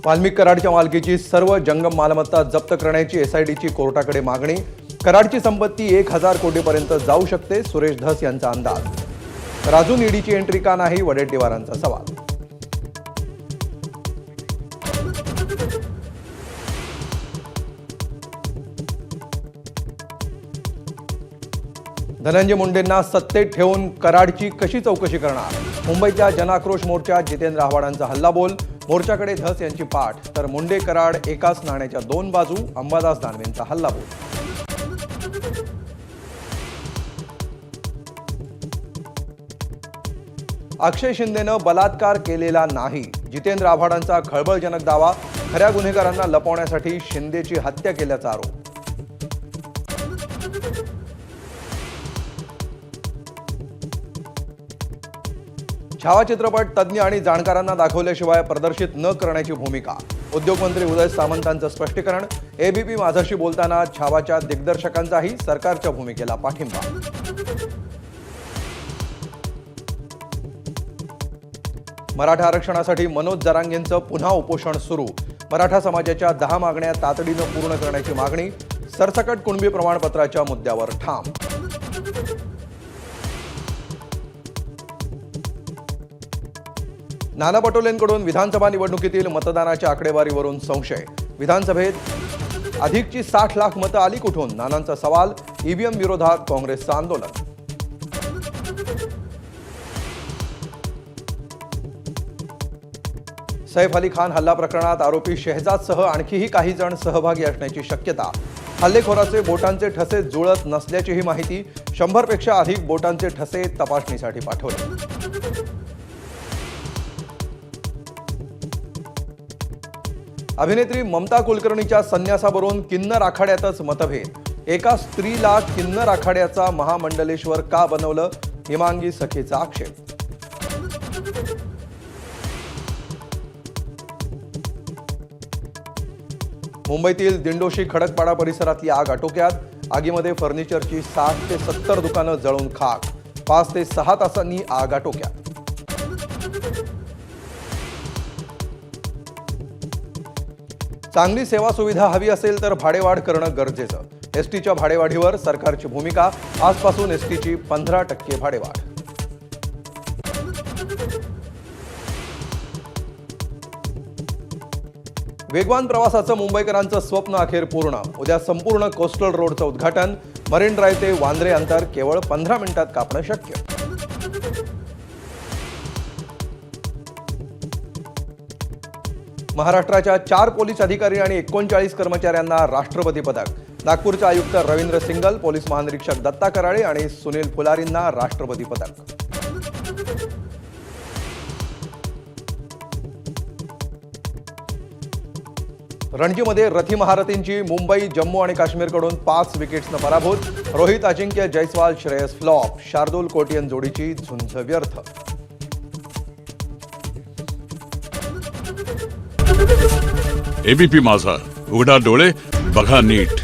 वाल्मिक कराडच्या मालकीची सर्व जंगम मालमत्ता जप्त करण्याची एसआयटीची कोर्टाकडे मागणी। कराडची संपत्ती 1000 कोटीपर्यंत जाऊ शकते, सुरेश धस यांचा अंदाज। राजून ईडीची एंट्री का नाही, वडेट्टीवारांचा सवाल। धनंजय मुंडेंना सत्तेत ठेवून कराडची कशी चौकशी करणार? मुंबईच्या जनाक्रोश मोर्चात जितेंद्र आव्हाडांचा हल्लाबोल। मोर्चाकडे धस यांची पाठ, तर मुंडे कराड एकाच नाण्याच्या दोन बाजू। अंबादास दानवेंचा हल्लाबोल। अक्षय शिंदेनं बलात्कार केलेला नाही, जितेंद्र आव्हाडांचा खळबळजनक दावा। खऱ्या गुन्हेगारांना लपवण्यासाठी शिंदेची हत्या केल्याचा आरोप। छावा चित्रपट तज्ज्ञ आणि जाणकारांना दाखवल्याशिवाय प्रदर्शित न करण्याची भूमिका। उद्योगमंत्री उदय सामंतांचं स्पष्टीकरण। एबीपी माझाशी बोलताना छावाच्या दिग्दर्शकांचाही सरकारच्या भूमिकेला पाठिंबा। मराठा आरक्षणासाठी मनोज जरांगेंचं पुन्हा उपोषण सुरू। मराठा समाजाच्या 10 मागण्या तातडीनं पूर्ण करण्याची मागणी। सरसकट कुणबी प्रमाणपत्राच्या मुद्द्यावर ठाम। नाना पटोलेंकडून विधानसभा निवडणुकीतील मतदानाच्या आकडेवारीवरून संशय। विधानसभेत अधिकची 60 लाख मतं आली कुठून? नानांचा सवाल। ईव्हीएम विरोधात काँग्रेसचं आंदोलन। सैफ अली खान हल्ला प्रकरणात आरोपी शेहजादसह आणखीही काही जण सहभागी असण्याची शक्यता। हल्लेखोराचे बोटांचे ठसे जुळत नसल्याचीही माहिती। 100 पेक्षा अधिक बोटांचे ठसे तपासणीसाठी पाठवले। अभिनेत्री ममता कुलकर्णीच्या संन्यासावरून किन्नर आखाड्यातच मतभेद। एका स्त्रीला किन्नर आखाड्याचा महामंडलेश्वर का बनवलं? हिमांगी सखीचा आक्षेप। मुंबईतील दिंडोशी खडकपाडा परिसरातली आग आटोक्यात। आगीमध्ये फर्निचरची 60 ते 70 दुकानं जळून खाक। 5 ते 6 तासांनी आग आटोक्यात। चांगली सेवा सुविधा हवी असेल तर भाडेवाढ करणं गरजेचं। एसटीच्या भाडेवाढीवर सरकारची भूमिका। आजपासून एसटीची 15% भाडेवाढ। वेगवान प्रवासाचं मुंबईकरांचं स्वप्न अखेर पूर्ण। उद्या संपूर्ण कोस्टल रोडचं उद्घाटन। मरीन ड्राईव्ह ते वांद्रे अंतर केवळ 15 मिनिटात कापणं शक्य। महाराष्ट्राच्या 4 पोलीस अधिकारी आणि 39 कर्मचाऱ्यांना राष्ट्रपती पदक। नागपूरचे आयुक्त रवींद्र सिंगल, पोलीस महानिरीक्षक दत्ता कराळे आणि सुनील फुलारींना राष्ट्रपती पदक। रणजीमध्ये रथी महारथींची मुंबई जम्मू आणि काश्मीरकडून 5 विकेट्सनं पराभूत। रोहित, अजिंक्य, जयस्वाल, श्रेयस फ्लॉप। शार्दूल कोटियन जोडीची झुंज व्यर्थ। एबीपी माझा, उघडा डोळे बघा नीट।